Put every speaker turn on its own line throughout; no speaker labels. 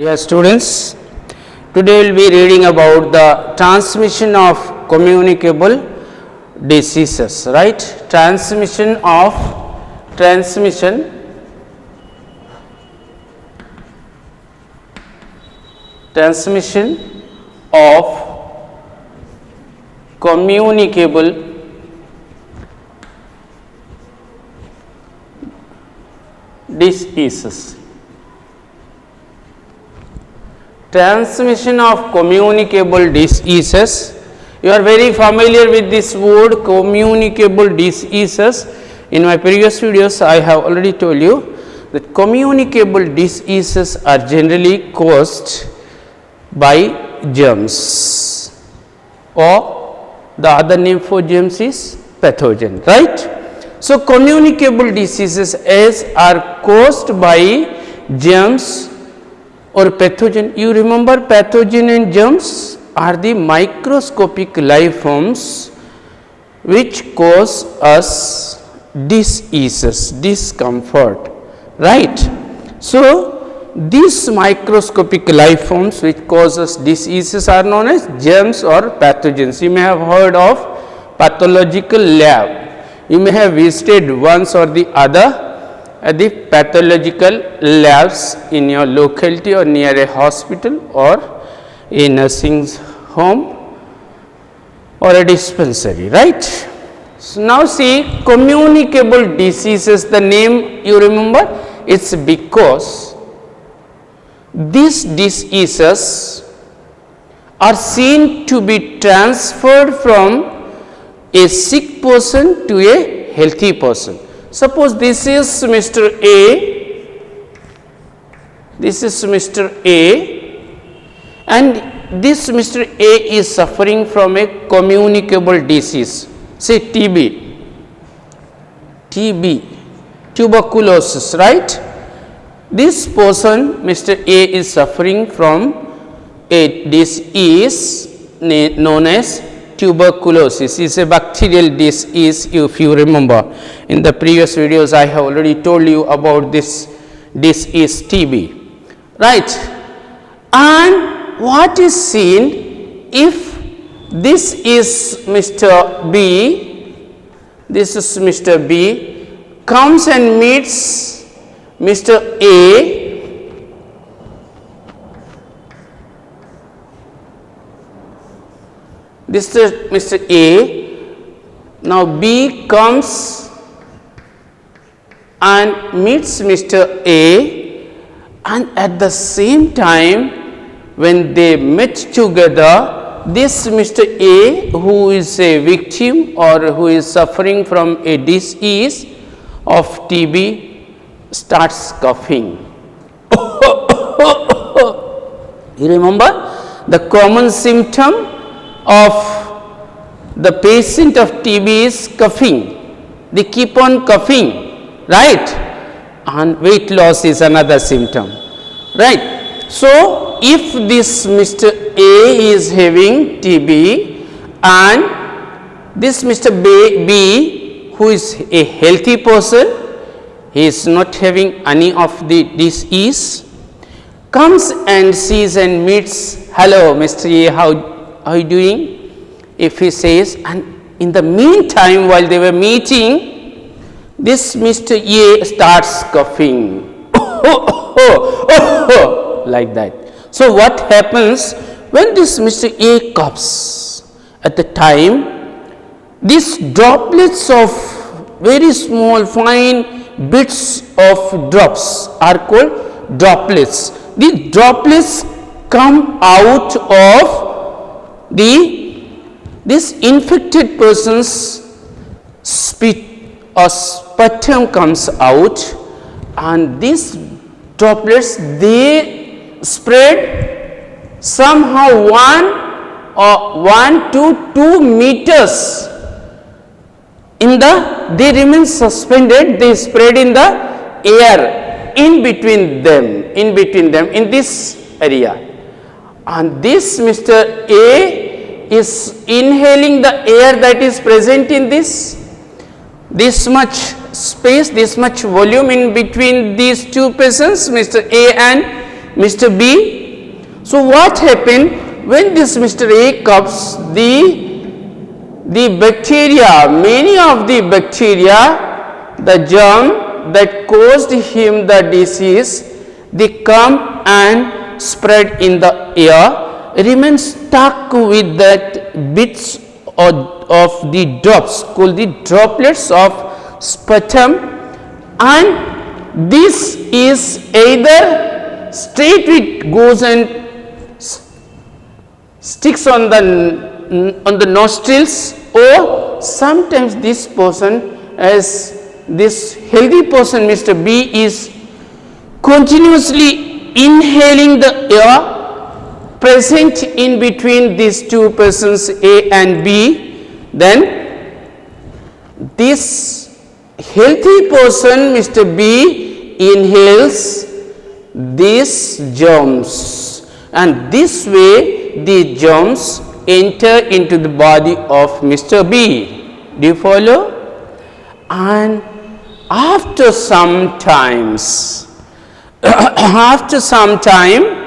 Dear students, today we will be reading about the transmission of communicable diseases, right? Transmission of communicable diseases. Transmission of communicable diseases. You are very familiar with this word communicable diseases. In my previous videos I have already told you that communicable diseases are generally caused by germs, or the other name for germs is pathogen, right? So communicable diseases are caused by germs or pathogen. You remember pathogen and germs are the microscopic life forms which cause us diseases, discomfort, right? So these microscopic life forms which cause us diseases are known as germs or pathogens. You may have heard of pathological lab. You may have visited once or the other at the pathological labs in your locality or near a hospital or a nursing home or a dispensary, right? So now see, communicable diseases, the name you remember, it's because these diseases are seen to be transferred from a sick person to a healthy person. Suppose this is Mr. A, this is Mr. A, and this Mr. A is suffering from a communicable disease, say TB, tuberculosis, right? This person Mr. A is suffering from a disease known as tuberculosis. Is a bacterial disease. If you remember, in the previous videos I have already told you about this disease TB, right? And what is seen, if this is Mr. B, this is Mr. B, comes and meets Mr. A, this is Mr. A, now B comes and meets Mr. A, and at the same time when they met together, this Mr. A, who is a victim or who is suffering from a disease of TB, starts coughing. You remember the common symptom of the patient of TB is coughing. They keep on coughing, right? And weight loss is another symptom, right? So if this Mr. A is having TB and this Mr. B, who is a healthy person, he is not having any of the disease, comes and sees and meets, hello Mr. A, how are you doing? If he says, and in the meantime while they were meeting, this Mr. A starts coughing like that. So what happens when this Mr. A coughs? At the time, these droplets of very small fine bits of drops are called droplets. The droplets come out of this infected person's spit or sputum comes out, and these droplets they spread somehow 1 to 2 meters in the, they remain suspended, they spread in the air in between them in this area, and this Mr. A is inhaling the air that is present in this much space, this much volume in between these two persons, Mr. A and Mr. B. So what happened when this Mr. A comes, the bacteria, many of the bacteria, the germ that caused him the disease, they come and spread in the air, remain stuck with that bits of the drops called the droplets of sputum, and this is either straight it goes and sticks on the nostrils, or sometimes this person, as this healthy person Mr. B, is continuously inhaling the air present in between these two persons A and B, then this healthy person Mr. B inhales these germs, and this way the germs enter into the body of Mr. B. Do you follow? And after some times, after some time,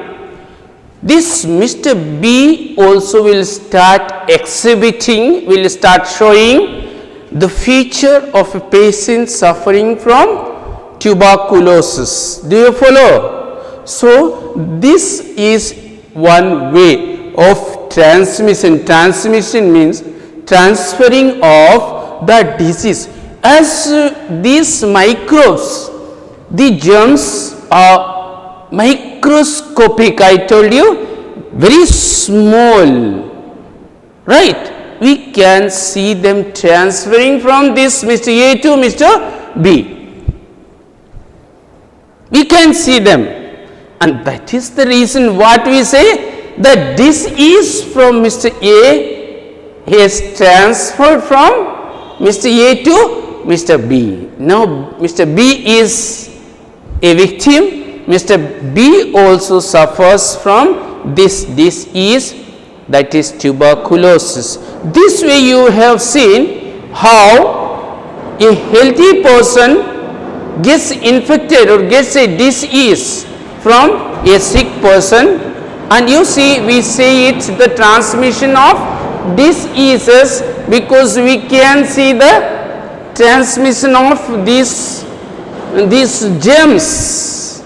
this Mr. B also will start exhibiting, will start showing the feature of a patient suffering from tuberculosis. Do you follow? So this is one way of transmission. Transmission means transferring of the disease. As these microbes, the germs are microscopic, I told you, very small, right? We can see them transferring from this Mr. A to Mr. B. We can see them, and that is the reason what we say that this is from Mr. A, he is transferred from Mr. A to Mr. B. Now Mr. B is a victim, Mr. B also suffers from this disease, that is tuberculosis. This way you have seen how a healthy person gets infected or gets a disease from a sick person, and you see we say it's the transmission of diseases because we can see the transmission of these germs.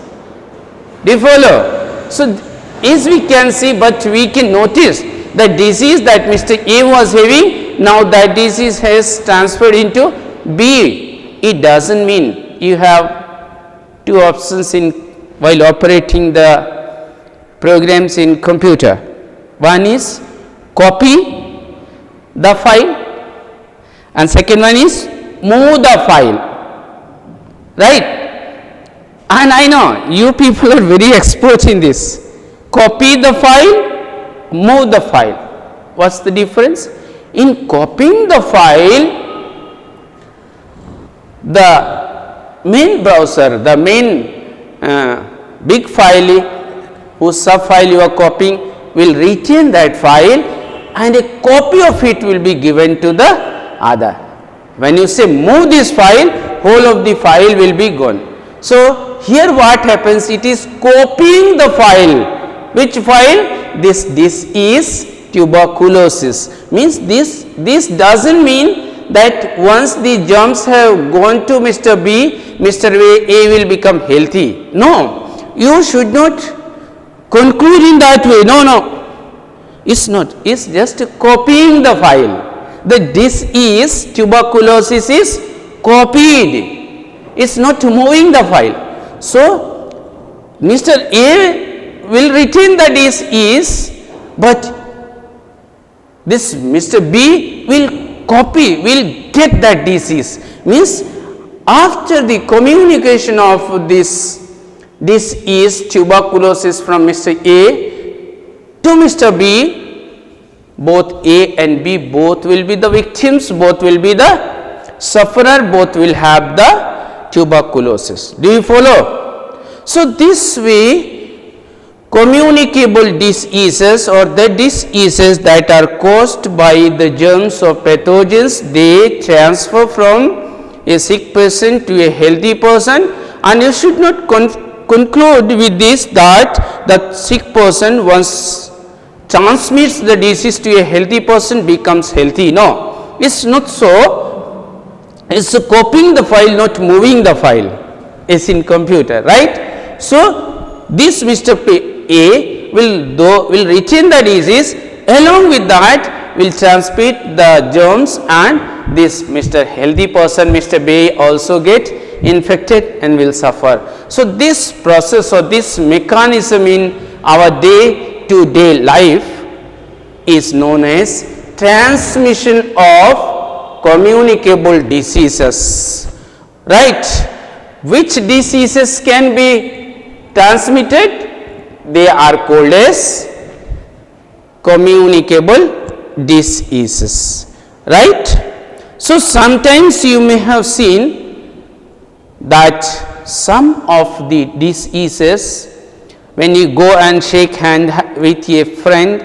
Do you follow? So as we can see, but we can notice the disease that Mr. A was having, now that disease has transferred into B. It doesn't mean you have two options in while operating the programs in computer. One is copy the file, and second one is move the file, right? And I know you people are very expert in this. Copy the file, move the file. What's the difference? In copying the file, the main browser, the main big file whose sub file you are copying will retain that file, and a copy of it will be given to the other. When you say move this file, whole of the file will be gone. So here what happens, it is copying the file. Which file? This is tuberculosis. Means this doesn't mean that once the germs have gone to Mr. B, Mr. A will become healthy. No, you should not conclude in that way. No, it's not. It's just copying the file. The disease tuberculosis is copied. It's not moving the file. So Mr. A will retain the disease, but this Mr. B will copy, will get that disease. Means after the communication of this disease tuberculosis from Mr. A to Mr. B, both A and B both will be the victims, both will be the sufferer, both will have the tuberculosis. Do you follow? So this way communicable diseases, or the diseases that are caused by the germs of pathogens, they transfer from a sick person to a healthy person, and you should not conclude with this that the sick person once transmits the disease to a healthy person becomes healthy. No, it's not so. It's copying the file, not moving the file. It's in computer, right? So this Mr. A will retain the disease, along with that will transmit the germs, and this Mr. healthy person, Mr. B, also get infected and will suffer. So this process or this mechanism in our day to day life is known as transmission of communicable diseases, right? Which diseases can be transmitted? They are called as communicable diseases, right? So sometimes you may have seen that some of the diseases, when you go and shake hand with a friend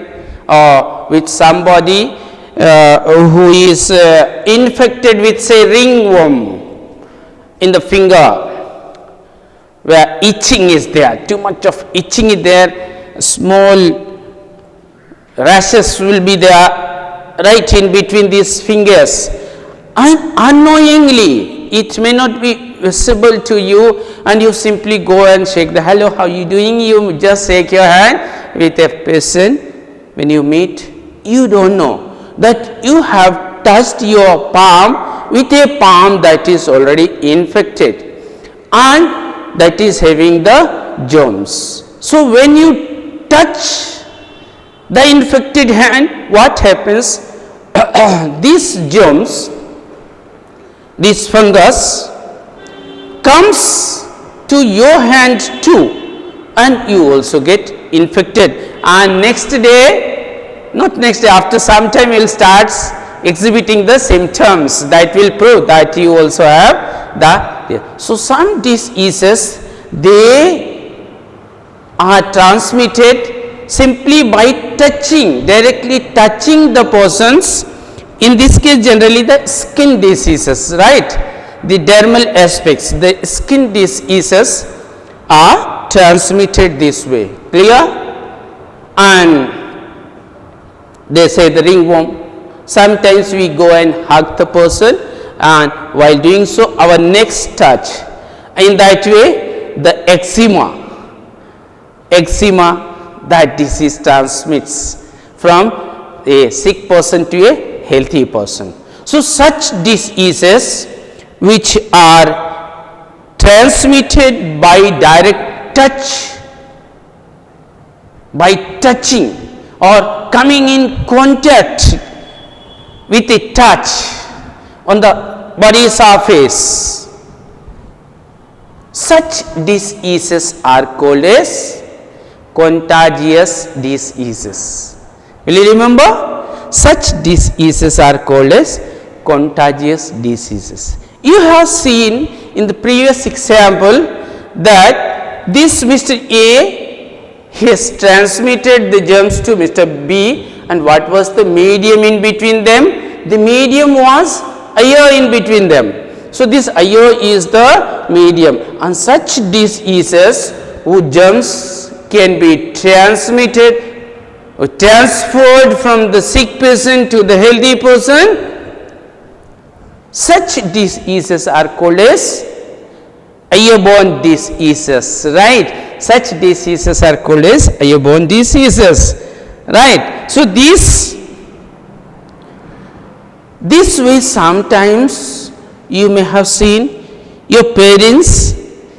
or with somebody who is infected with, say, ringworm in the finger, where itching is there, too much of itching is there, small rashes will be there right in between these fingers, and unknowingly it may not be visible to you, and you simply go and shake the, hello, how you doing? You just shake your hand with a person. When you meet, you don't know that you have touched your palm with a palm that is already infected and that is having the germs. So when you touch the infected hand, what happens? These germs, this fungus comes to your hand too, and you also get infected, and next day, not next day, after some time you will start exhibiting the symptoms that will prove that you also have the. So some diseases, they are transmitted simply by touching, directly touching the persons. In this case, generally the skin diseases, right? The dermal aspects, the skin diseases are transmitted this way. Clear? And they say the ringworm. Sometimes we go and hug the person, and while doing so, our necks touch. In that way, the eczema, that disease transmits from a sick person to a healthy person. So such diseases which are transmitted by direct touch, by touching or coming in contact with a touch on the body surface, such diseases are called as contagious diseases. Will you remember? Such diseases are called as contagious diseases. You have seen in the previous example that this Mr. A has transmitted the germs to Mr. B, and what was the medium in between them? The medium was air in between them. So this air is the medium, and such diseases whose germs can be transmitted or transferred from the sick person to the healthy person, such diseases are called as airborne diseases, right? Such diseases are called as airborne diseases, right? So this way, sometimes you may have seen your parents,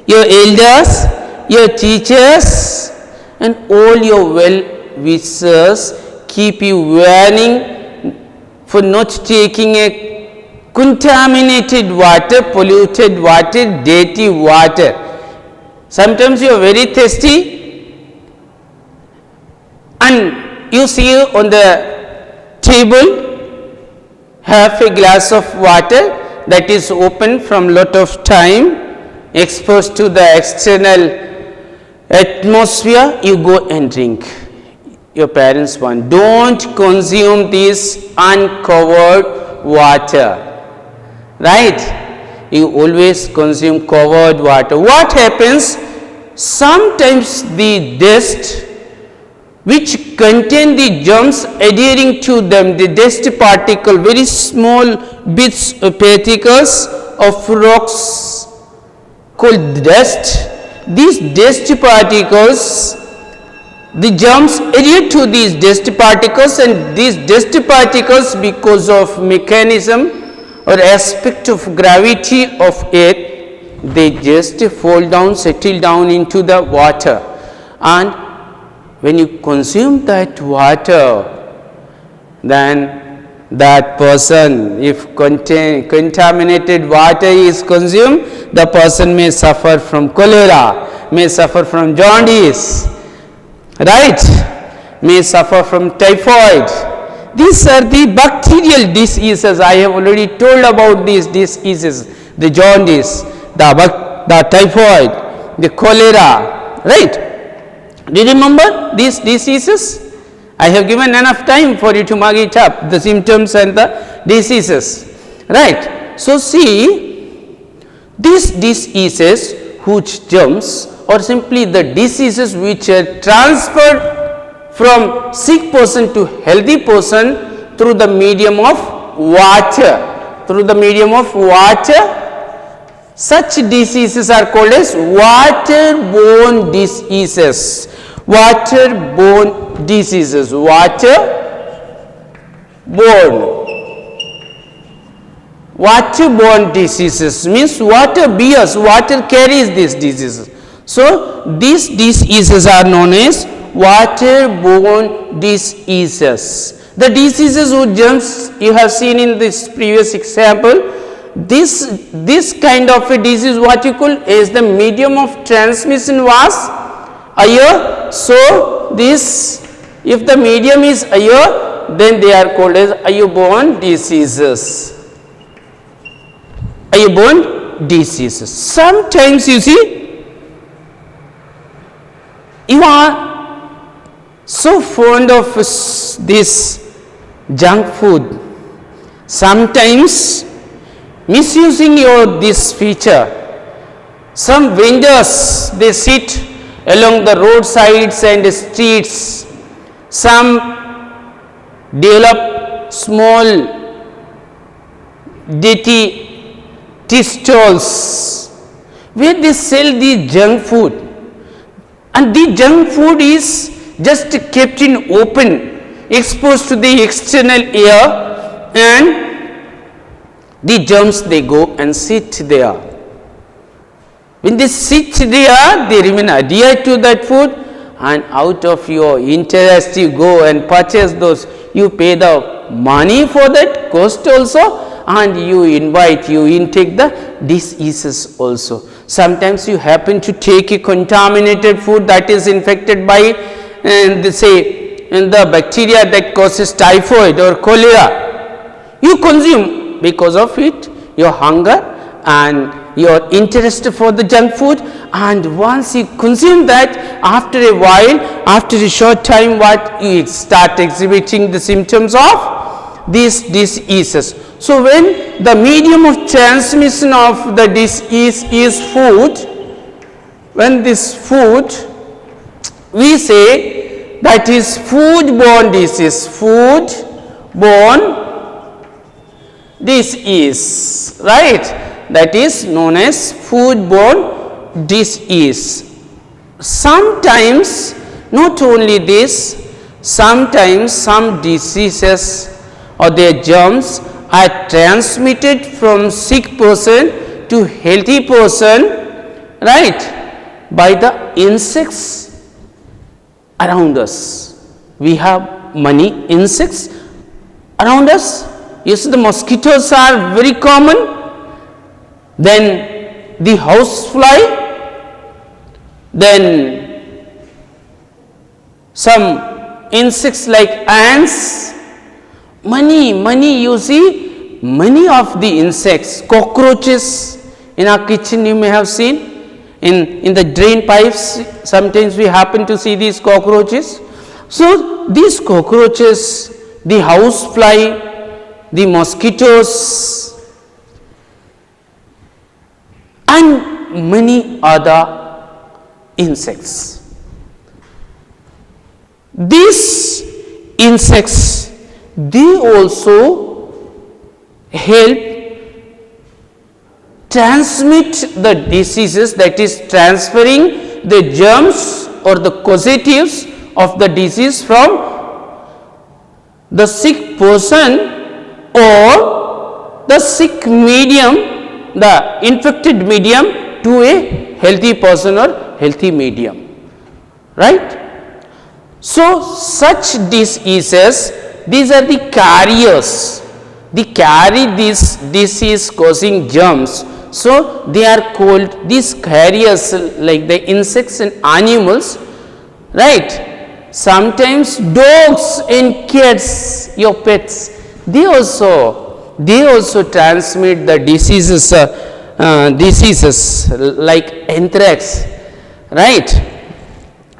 your elders, your teachers, and all your well-wishers keep you warning for not taking a contaminated water, polluted water, dirty water. Sometimes you are very thirsty and you see on the table half a glass of water that is open from lot of time, exposed to the external atmosphere, you go and drink. Your parents want, don't consume this uncovered water, right? You always consume covered water. What happens? sometimes the dust which contain the germs adhering to them, the dust particle, very small bits of particles of rocks called dust. These dust particles, the germs adhere to these dust particles, and these dust particles, because of mechanism or aspect of gravity of earth, they just fall down, settle down into the water, and when you consume that water, then that person, if contaminated water is consumed, the person may suffer from cholera, may suffer from jaundice, right, may suffer from typhoid. These are the bacterial diseases. I have already told about these diseases, the jaundice, the typhoid, the cholera, right. Do you remember these diseases? I have given enough time for you to mark it up, the symptoms and the diseases, right. So, see, these diseases whose germs, or simply the diseases which are transferred from sick person to healthy person through the medium of water, such diseases are called as waterborne diseases. Waterborne diseases. Waterborne diseases means water bears, water carries these diseases. So, these diseases are known as waterborne diseases. The diseases whose germs you have seen in this previous example, this kind of a disease, what you call is the medium of transmission was air. So, this, if the medium is air, then they are called as airborne diseases. Airborne diseases. Sometimes you see, you are so fond of this junk food, sometimes misusing this feature. Some vendors, they sit along the roadsides and streets. Some develop small dirty tea stalls where they sell the junk food, and the junk food is just kept in open, exposed to the external air, and the germs, they go and sit there. When they sit there, they remain adhered to that food, and out of your interest you go and purchase those. You pay the money for that cost also, and you intake the diseases also. Sometimes you happen to take a contaminated food that is infected by the bacteria that causes typhoid or cholera. You consume, because of it, your hunger and your interest for the junk food, and once you consume that, after a while, after a short time, what you start exhibiting the symptoms of these diseases. So, when the medium of transmission of the disease is food, when this food, we say that is foodborne disease, foodborne disease, right? That is known as foodborne disease. Sometimes, not only this, sometimes some diseases or their germs are transmitted from sick person to healthy person, right, by the insects around us. We have many insects around us. Yes, the mosquitoes are very common. Then the house fly, then some insects like ants, many you see, many of the insects, cockroaches in our kitchen you may have seen, in the drain pipes sometimes we happen to see these cockroaches. So, these cockroaches, the house fly, the mosquitoes, and many other insects. These insects, they also help transmit the diseases, that is transferring the germs or the causatives of the disease from the sick person or the sick medium, the infected medium, to a healthy person or healthy medium, right? So, such diseases, these are the carriers, they carry this disease causing germs. So, they are called these carriers, like the insects and animals, right? Sometimes dogs and cats, your pets, they also transmit the diseases, like anthrax, right?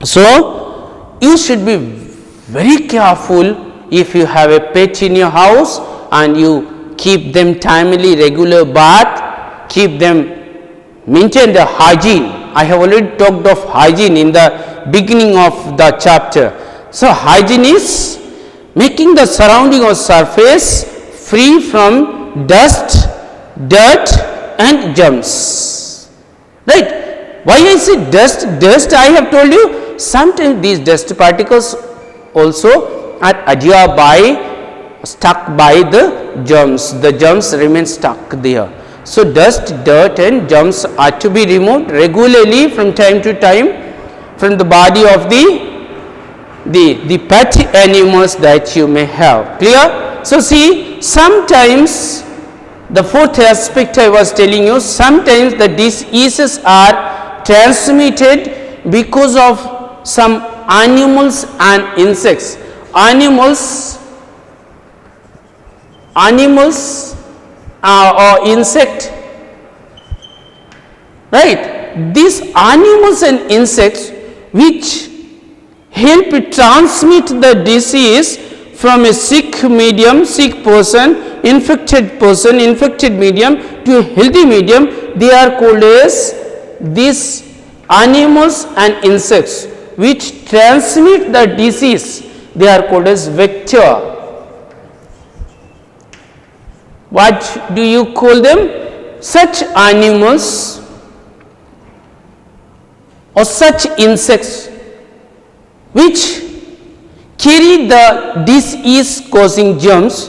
So, you should be very careful if you have a pet in your house and you keep them timely regular bath, keep them, maintain the hygiene. I have already talked of hygiene in the beginning of the chapter. So, hygiene is making the surrounding or surface free from dust, dirt and germs, right? Why I say dust, I have told you, sometimes these dust particles also are adhered by, stuck by the germs remain stuck there. So, dust, dirt and germs are to be removed regularly from time to time from the body of the pet animals that you may have. Clear? So, see, sometimes the fourth aspect I was telling you, sometimes the diseases are transmitted because of some animals and insects. Animals or insect, right? These animals and insects which help transmit the disease from a sick medium, sick person, infected medium to a healthy medium, they are called as these animals and insects which transmit the disease, they are called as vector. What do you call them? Such animals or such insects which carry the disease causing germs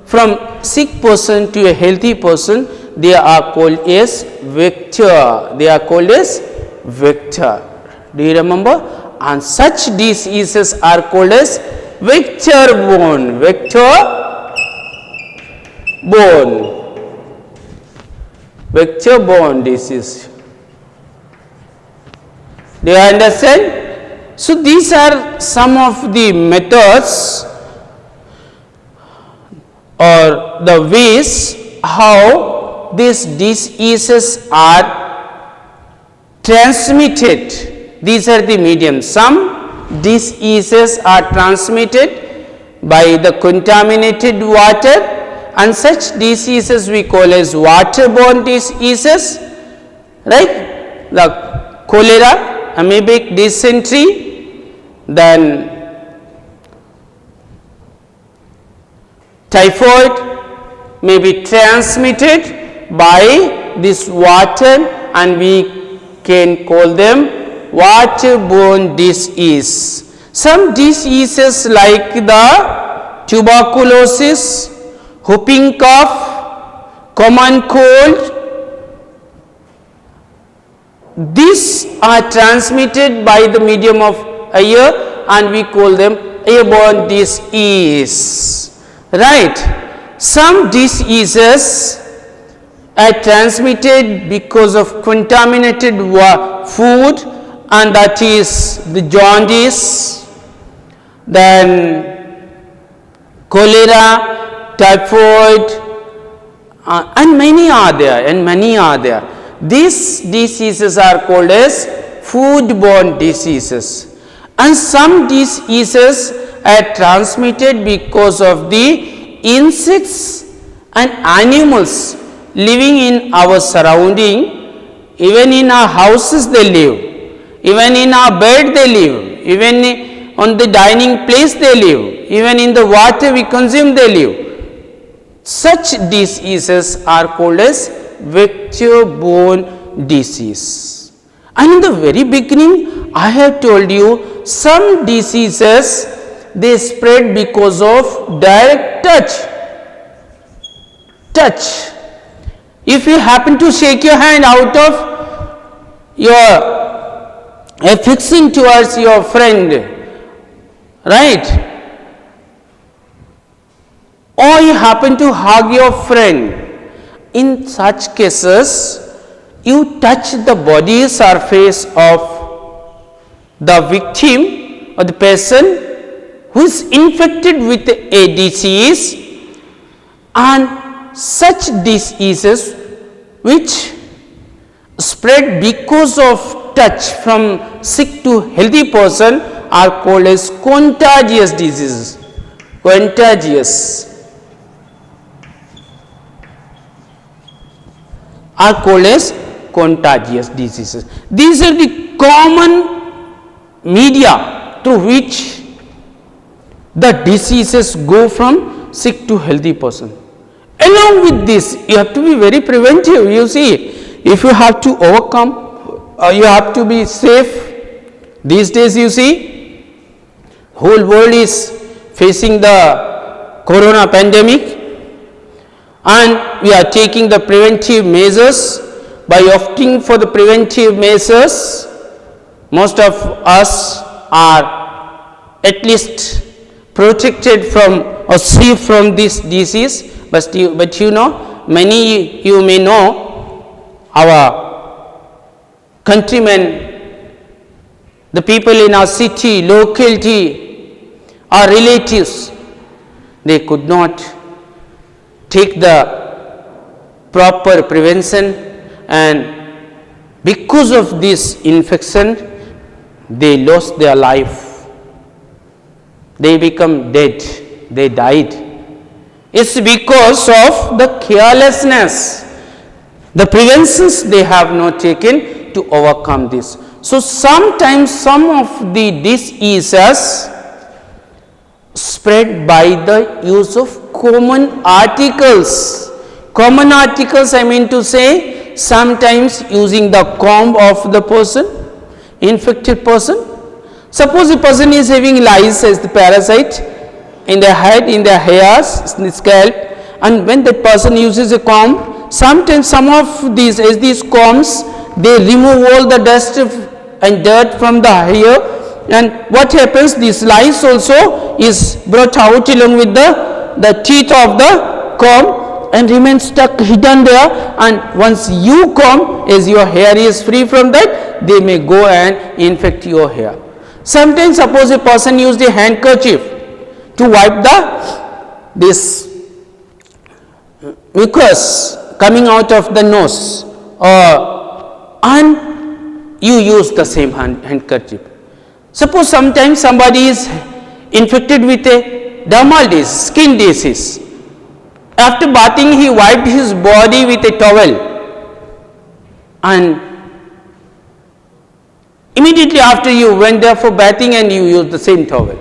from sick person to a healthy person, they are called as vector. They are called as vector. Do you remember? And such diseases are called as vector-borne. Vector-borne disease. Do you understand? So, these are some of the methods or the ways how these diseases are transmitted. These are the mediums. Some diseases are transmitted by the contaminated water, and such diseases we call as waterborne diseases, right? The cholera, amoebic dysentery, then typhoid may be transmitted by this water, and we can call them waterborne disease. Some diseases like the tuberculosis, whooping cough, common cold, these are transmitted by the medium of air and we call them airborne disease, right? Some diseases are transmitted because of contaminated food, and that is the jaundice, then cholera, typhoid, and many are there. These diseases are called as foodborne diseases, and some diseases are transmitted because of the insects and animals living in our surrounding. Even in our houses they live. even in our bed they live, even on the dining place they live, even in the water we consume they live. Such diseases are called as vector-borne disease. And in the very beginning, I have told you some diseases they spread because of direct touch. If you happen to shake your hand out of your affection towards your friend, right? Or you happen to hug your friend, in such cases, you touch the body surface of the victim or the person who is infected with a disease, and such diseases which spread because of touch from sick to healthy person are called as contagious diseases. Are called as contagious diseases. These are the common media through which the diseases go from sick to healthy person. Along with this, you have to be very preventive. You see, if you have to overcome, you have to be safe. These days, you see, whole world is facing the corona pandemic, and we are taking the preventive measures. By opting for the preventive measures, most of us are at least protected from or safe from this disease. But you know, many you may know, our countrymen, the people in our city, locality, our relatives, they could not take the proper prevention, and because of this infection they lost their life, they become dead, they died. It's because of the carelessness, the preventions they have not taken to overcome this. So sometimes some of the diseases spread by the use of common articles. Common articles, I mean to say, sometimes using the comb of the person, infected person. Suppose a person is having lice as the parasite in their head, in their hairs, in the scalp, and when that person uses a comb, sometimes some of these, as these combs, they remove all the dust and dirt from the hair, and what happens, this lice also is brought out along with the teeth of the comb and remains stuck hidden there, and once you comb, as your hair is free from that, they may go and infect your hair. Sometimes suppose a person used a handkerchief to wipe this mucus coming out of the nose, and you use the same handkerchief. Suppose sometimes somebody is infected with a dermal disease, skin disease. After bathing, he wiped his body with a towel, and immediately after you went there for bathing and you used the same towel.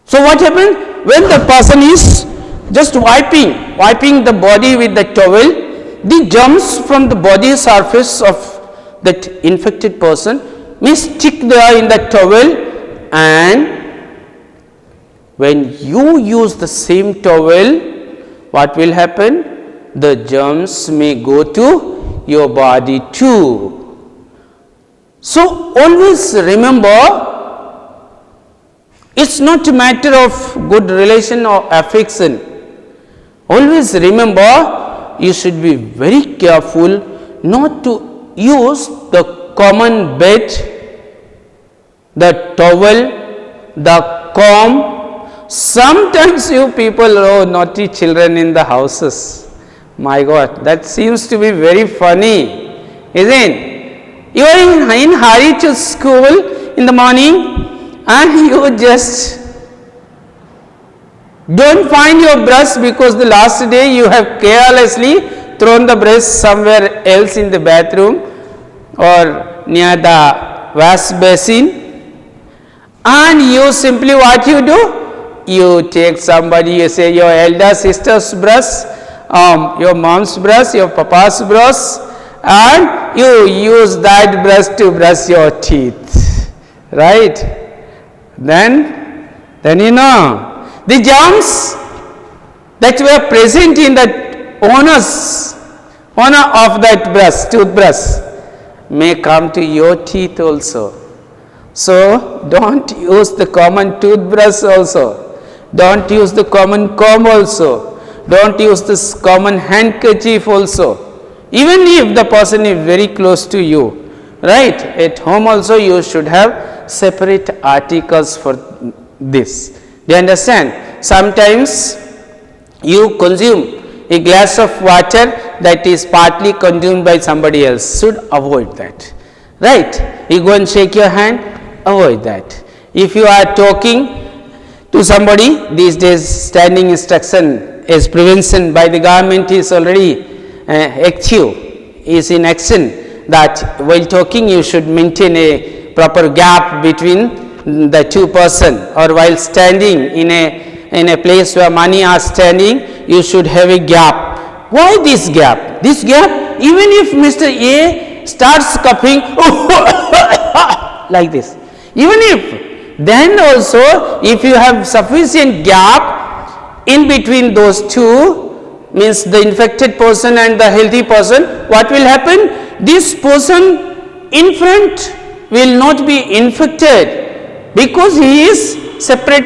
So what happened? When the person is just wiping the body with the towel, the germs from the body surface of that infected person may stick there in the towel, and when you use the same towel, what will happen? The germs may go to your body too. So always remember, it's not a matter of good relation or affection. Always remember, you should be very careful not to use the common bed, the towel, the comb. Sometimes you people, oh, naughty children in the houses. My God, that seems to be very funny, isn't it? You are in hurry to school in the morning and you just don't find your brush because the last day you have carelessly thrown the brush somewhere else in the bathroom or near the wash basin, and you simply what you do? You take somebody, you say your elder sister's brush, your mom's brush, your papa's brush, and you use that brush to brush your teeth, right? Then you know, the germs that were present in the owner of that brush, toothbrush, may come to your teeth also. So don't use the common toothbrush also, don't use the common comb also, don't use this common handkerchief also. Even if the person is very close to you, right? At home also you should have separate articles for this. Do you understand? Sometimes you consume a glass of water that is partly consumed by somebody else, should avoid that, right? You go and shake your hand, avoid that. If you are talking to somebody, these days standing instruction as prevention by the government is already active, is in action, that while talking you should maintain a proper gap between the two person, or while standing in a place where many are standing, you should have a gap. Why this gap? This gap, even if Mr. A starts coughing like this, even if, then also if you have sufficient gap in between those two, means the infected person and the healthy person, what will happen? This person in front will not be infected because he is separated